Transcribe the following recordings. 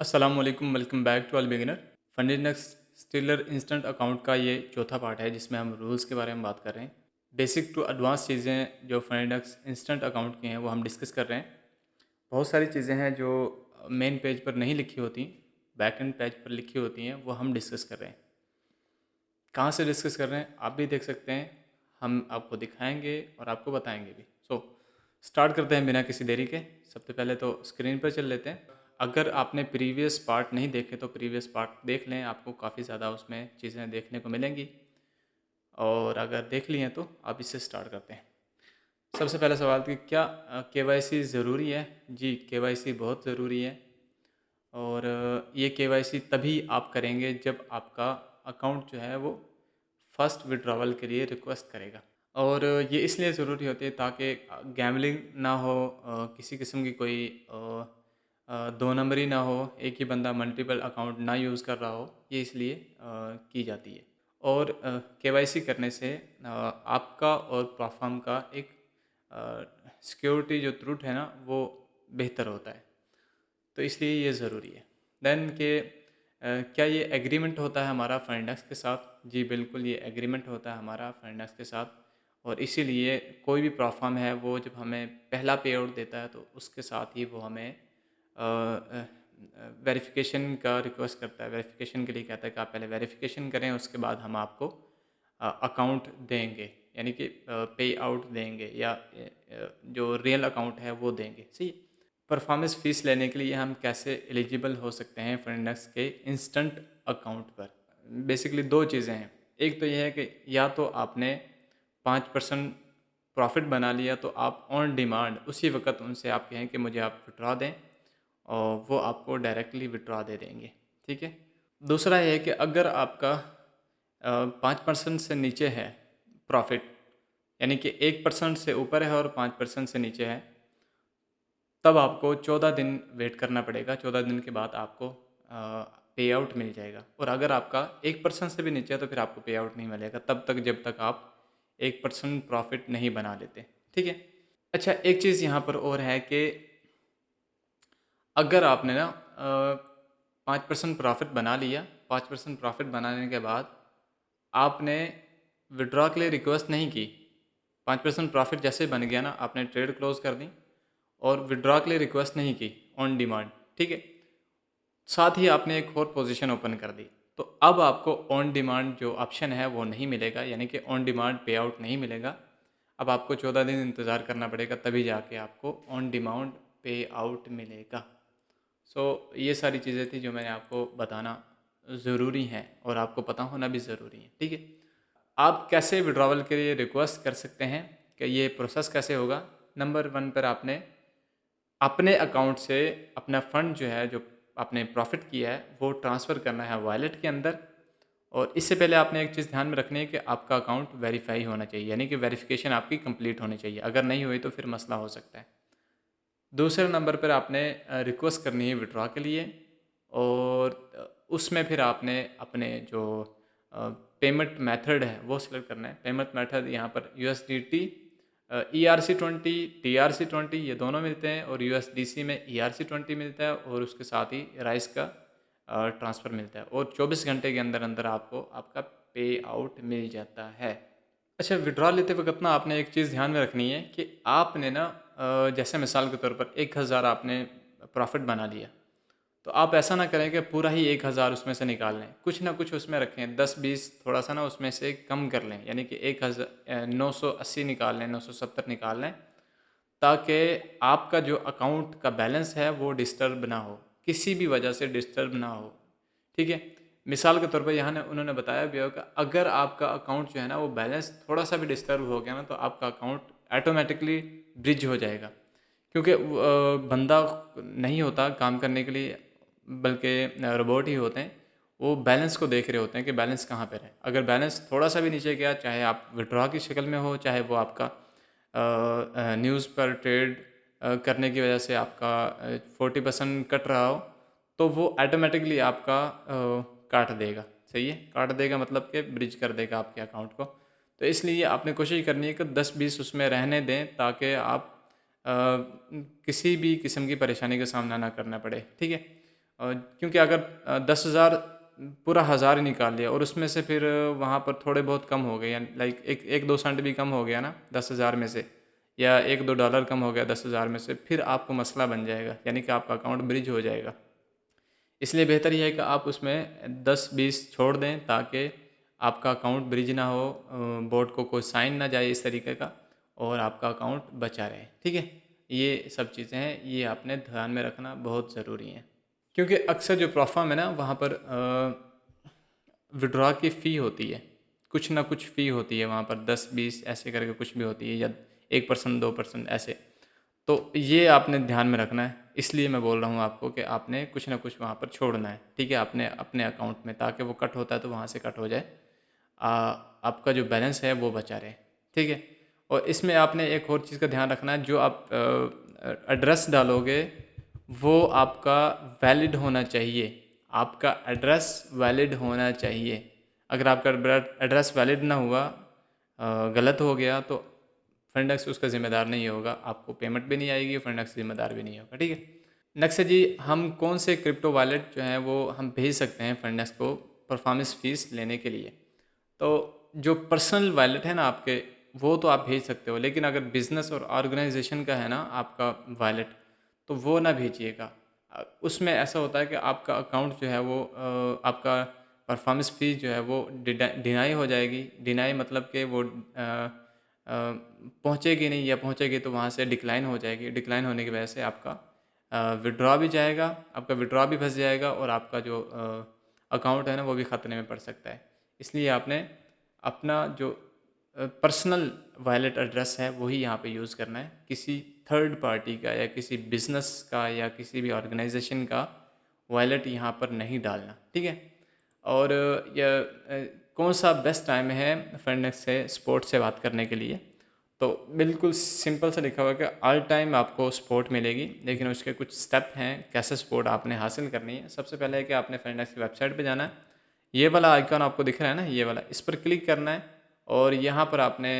अस्सलाम वालेकुम, welcome back to all beginner. FundedNext Stellar instant account का ये चौथा पार्ट है जिसमें हम रूल्स के बारे में बात कर रहे हैं। बेसिक टू एडवांस चीज़ें जो फंडिनेक्स इंस्टेंट अकाउंट की हैं वो हम डिस्कस कर रहे हैं। बहुत सारी चीज़ें हैं जो मेन पेज पर नहीं लिखी होती, बैक एंड पेज पर लिखी होती हैं, वो हम डिस्कस कर रहे हैं। कहाँ से डिस्कस कर रहे हैं आप भी देख सकते हैं, हम आपको दिखाएंगे और आपको बताएंगे भी। स्टार्ट करते हैं बिना किसी देरी के। सबसे पहले तो स्क्रीन पर चल लेते हैं। अगर आपने प्रीवियस पार्ट नहीं देखे तो प्रीवियस पार्ट देख लें, आपको काफ़ी ज़्यादा उसमें चीज़ें देखने को मिलेंगी। और अगर देख ली हैं तो आप इससे स्टार्ट करते हैं। सबसे पहला सवाल कि क्या केवाईसी ज़रूरी है? जी, केवाईसी बहुत ज़रूरी है। और ये केवाईसी तभी आप करेंगे जब आपका अकाउंट जो है वो फर्स्ट विड्रॉवल के लिए रिक्वेस्ट करेगा। और ये इसलिए ज़रूरी होती है ताकि गैम्बलिंग ना हो, किसी किस्म की कोई दो नंबरी ना हो, एक ही बंदा मल्टीपल अकाउंट ना यूज़ कर रहा हो, ये इसलिए की जाती है। और केवाईसी करने से आपका और प्लेटफॉर्म का एक सिक्योरिटी जो थ्रूट है ना वो बेहतर होता है, तो इसलिए ये ज़रूरी है। देन के क्या ये एग्रीमेंट होता है हमारा फाइनेंस के साथ? जी बिल्कुल, ये एग्रीमेंट होता है हमारा फाइनेंस के साथ। और इसीलिए कोई भी प्लेटफॉर्म है वो जब हमें पहला पे आउट देता है तो उसके साथ ही वो हमें वेरिफिकेशन का रिक्वेस्ट करता है। वेरिफिकेशन के लिए कहता है कि आप पहले वेरिफिकेशन करें, उसके बाद हम आपको अकाउंट देंगे, यानी कि पे आउट देंगे या जो रियल अकाउंट है वो देंगे। सही। परफॉर्मेंस फ़ीस लेने के लिए हम कैसे एलिजिबल हो सकते हैं फाइनेंस के इंस्टेंट अकाउंट पर? बेसिकली दो चीज़ें हैं। एक तो ये है कि या तो आपने 5% प्रॉफिट बना लिया तो आप ऑन डिमांड उसी वक्त उनसे आप कहें कि मुझे आप विड्रॉ दें, और वो आपको डायरेक्टली विड्रॉ दे देंगे। ठीक है। दूसरा ये है कि अगर आपका 5% से नीचे है प्रॉफिट, यानी कि 1% से ऊपर है और 5% से नीचे है, तब आपको 14 दिन वेट करना पड़ेगा। 14 दिन के बाद आपको पे आउट मिल जाएगा। और अगर आपका 1% से भी नीचे है तो फिर आपको पे आउट नहीं मिलेगा तब तक जब तक आप 1% प्रॉफिट नहीं बना लेते। ठीक है। अच्छा, एक चीज़ यहाँ पर और है कि अगर आपने ना 5% प्रॉफिट बना लिया, 5% प्रॉफिट बनाने के बाद आपने विड्रॉ के लिए रिक्वेस्ट नहीं की, 5% प्रॉफिट जैसे बन गया ना, आपने ट्रेड क्लोज कर दी और विड्रॉ के लिए रिक्वेस्ट नहीं की ऑन डिमांड। ठीक है। साथ ही आपने एक और पोजीशन ओपन कर दी, तो अब आपको ऑन डिमांड जो ऑप्शन है वो नहीं मिलेगा, यानी कि ऑन डिमांड पे आउट नहीं मिलेगा। अब आपको 14 दिन इंतज़ार करना पड़ेगा, तभी जाके आपको ऑन डिमांड पे आउट मिलेगा। ये सारी चीज़ें थी जो मैंने आपको बताना ज़रूरी हैं और आपको पता होना भी ज़रूरी है। ठीक है। आप कैसे विड्रॉवल के लिए रिक्वेस्ट कर सकते हैं, कि ये प्रोसेस कैसे होगा? नंबर 1 पर आपने अपने अकाउंट से अपना फ़ंड जो है, जो आपने प्रॉफ़िट किया है, वो ट्रांसफ़र करना है वॉलेट के अंदर। और इससे पहले आपने एक चीज़ ध्यान में रखनी है कि आपका अकाउंट वेरीफ़ाई होना चाहिए, यानी कि वेरिफ़िकेशन आपकी कंप्लीट होनी चाहिए। अगर नहीं हुई तो फिर मसला हो सकता है। दूसरे नंबर पर आपने रिक्वेस्ट करनी है विड्रॉ के लिए, और उसमें फिर आपने अपने जो पेमेंट मेथड है वो सिलेक्ट करना है। पेमेंट मेथड यहाँ पर USDT, ERC20, TRC20 ये दोनों मिलते हैं, और USDC में ERC20 मिलता है, और उसके साथ ही राइस का ट्रांसफ़र मिलता है, और 24 घंटे के अंदर अंदर आपको आपका पे आउट मिल जाता है। अच्छा, विड्रॉ लेते वक़्त ना आपने एक चीज़ ध्यान में रखनी है कि आपने ना जैसे मिसाल के तौर पर 1000 आपने प्रॉफ़िट बना लिया, तो आप ऐसा ना करें कि पूरा ही 1000 उसमें से निकाल लें। कुछ ना कुछ उसमें रखें, 10-20 थोड़ा-सा ना उसमें से कम कर लें, यानी कि 980 निकाल लें, 970 निकाल लें, ताकि आपका जो अकाउंट का बैलेंस है वो डिस्टर्ब ना हो, किसी भी वजह से डिस्टर्ब ना हो। ठीक है। मिसाल के तौर पर यहाँ ने उन्होंने बताया भी होगा, अगर आपका अकाउंट जो है ना वो बैलेंस थोड़ा सा भी डिस्टर्ब हो गया ना, तो आपका अकाउंट ऑटोमेटिकली ब्रिज हो जाएगा, क्योंकि बंदा नहीं होता काम करने के लिए, बल्कि रोबोट ही होते हैं। वो बैलेंस को देख रहे होते हैं कि बैलेंस कहाँ पर है। अगर बैलेंस थोड़ा सा भी नीचे गया, चाहे आप विड्रॉ की शक्ल में हो, चाहे वो आपका न्यूज़ पर ट्रेड करने की वजह से आपका 40% कट रहा हो, तो वो ऑटोमेटिकली आपका काट देगा। सही है, काट देगा मतलब कि ब्रिज कर देगा आपके अकाउंट को। तो इसलिए आपने कोशिश करनी है कि 10-20 उसमें रहने दें, ताकि आप किसी भी किस्म की परेशानी का सामना ना करना पड़े। ठीक है। क्योंकि अगर 10,000 पूरा 1000 ही निकाल लिया और उसमें से फिर वहाँ पर थोड़े बहुत कम हो गए, यानी लाइक एक दो सेंट भी कम हो गया ना 10,000 में से, या $1-2 कम हो गया 10,000 में से, फिर आपको मसला बन जाएगा, यानी कि आपका अकाउंट ब्रिज हो जाएगा। इसलिए बेहतर ये है कि आप उसमें 10-20 छोड़ दें ताकि आपका अकाउंट ब्रिज ना हो, बोर्ड को कोई साइन ना जाए इस तरीके का, और आपका अकाउंट बचा रहे। ठीक है, ये सब चीज़ें हैं, ये आपने ध्यान में रखना बहुत ज़रूरी है, क्योंकि अक्सर जो प्रोफार्म है ना वहाँ पर विड्रॉ की फ़ी होती है, कुछ ना कुछ फ़ी होती है वहाँ पर, 10-20 ऐसे करके कुछ भी होती है, या 1% 2% ऐसे। तो ये आपने ध्यान में रखना है, इसलिए मैं बोल रहा हूँ आपको कि आपने कुछ ना कुछ वहाँ पर छोड़ना है। ठीक है, आपने अपने अकाउंट में, ताकि वो कट होता है तो वहाँ से कट हो जाए, आपका जो बैलेंस है वो बचा रहे। ठीक है, और इसमें आपने एक और चीज़ का ध्यान रखना है, जो आप एड्रेस डालोगे वो आपका वैलिड होना चाहिए। आपका एड्रेस वैलिड होना चाहिए। अगर आपका एड्रेस वैलिड ना हुआ, गलत हो गया, तो फंडेक्स उसका ज़िम्मेदार नहीं होगा, आपको पेमेंट भी नहीं आएगी, फंडेक्स ज़िम्मेदार भी नहीं होगा। ठीक है, नेक्स्ट है जी, हम कौन से क्रिप्टो वॉलेट जो हैं वो हम भेज सकते हैं फंडेक्स को परफॉर्मेंस फ़ीस लेने के लिए। तो जो पर्सनल वॉलेट है ना आपके, वो तो आप भेज सकते हो, लेकिन अगर बिज़नेस और ऑर्गेनाइजेशन का है ना आपका वॉलेट, तो वो ना भेजिएगा। उसमें ऐसा होता है कि आपका अकाउंट जो है वो आपका परफॉर्मेंस फ़ीस जो है वो डिनाई हो जाएगी। डिनाई मतलब कि वो पहुँचेगी नहीं, या पहुँचेगी तो वहाँ से डिक्लाइन हो जाएगी। डिक्लाइन होने की वजह से आपका विड्रॉ भी जाएगा, आपका विड्रॉ भी फंस जाएगा, और आपका जो अकाउंट है ना वो भी ख़तरे में पड़ सकता है। इसलिए आपने अपना जो पर्सनल वॉलेट एड्रेस है वही यहाँ पे यूज़ करना है, किसी थर्ड पार्टी का या किसी बिज़नेस का या किसी भी ऑर्गेनाइजेशन का वॉलेट यहाँ पर नहीं डालना। ठीक है, और कौन सा बेस्ट टाइम है फंडेक्स से स्पोर्ट से बात करने के लिए, तो बिल्कुल सिंपल सा लिखा हुआ है कि ऑल टाइम आपको सपोर्ट मिलेगी, लेकिन उसके कुछ स्टेप हैं कैसे सपोर्ट आपने हासिल करनी है। सबसे पहले है कि आपने फंडेक्स की वेबसाइट पे जाना है, ये वाला आइकॉन आपको दिख रहा है ना, ये वाला, इस पर क्लिक करना है, और यहाँ पर आपने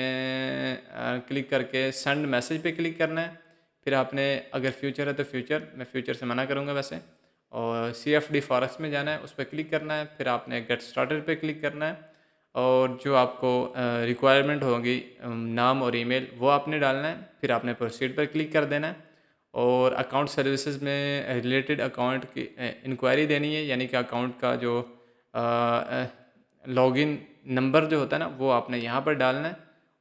क्लिक करके सेंड मैसेज पे क्लिक करना है। फिर आपने अगर फ्यूचर है तो फ्यूचर, मैं फ्यूचर से मना करूँगा वैसे, और CFD फॉरेक्स में जाना है, उस पर क्लिक करना है। फिर आपने गेट स्टार्टेड पे क्लिक करना है, और जो आपको रिक्वायरमेंट होगी, नाम और ईमेल, वो आपने डालना है। फिर आपने प्रोसीड पर क्लिक कर देना है, और अकाउंट सर्विसेज में रिलेटेड अकाउंट की इंक्वायरी देनी है, यानी कि अकाउंट का जो लॉगिन नंबर जो होता है ना वो आपने यहाँ पर डालना है।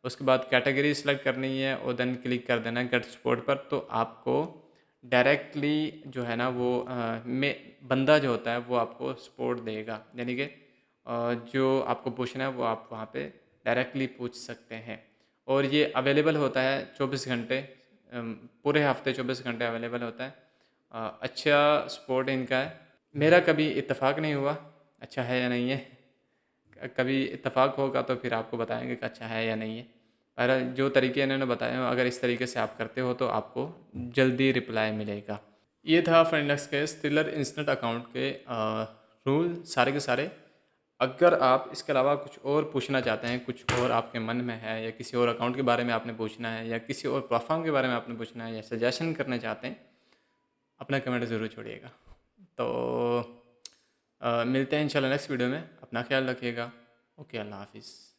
उसके बाद कैटेगरी सेलेक्ट करनी है, और देन क्लिक कर देना है गेट सपोर्ट पर। तो आपको डायरेक्टली जो है ना वो में बंदा जो होता है वो आपको सपोर्ट देगा, यानी कि जो आपको पूछना है वो आप वहाँ पे डायरेक्टली पूछ सकते हैं। और ये अवेलेबल होता है 24 घंटे, पूरे हफ्ते 24 घंटे अवेलेबल होता है। अच्छा सपोर्ट इनका है। मेरा कभी इत्तेफाक नहीं हुआ अच्छा है या नहीं है, कभी इत्तेफाक होगा तो फिर आपको बताएंगे कि अच्छा है या नहीं है। पर जो तरीके इन्होंने बताए हो, अगर इस तरीके से आप करते हो तो आपको जल्दी रिप्लाई मिलेगा। ये था फ्रेंडक्स के स्टिलर इंस्टेंट अकाउंट के रूल सारे के सारे। अगर आप इसके अलावा कुछ और पूछना चाहते हैं, कुछ और आपके मन में है, या किसी और अकाउंट के बारे में आपने पूछना है, या किसी और प्लेटफॉर्म के बारे में आपने पूछना है, या सजेशन करना चाहते हैं, अपना कमेंट ज़रूर छोड़िएगा। तो मिलते हैं इंशाल्लाह नेक्स्ट वीडियो में। अपना ख्याल रखिएगा। ओके, अल्लाह हाफिज़।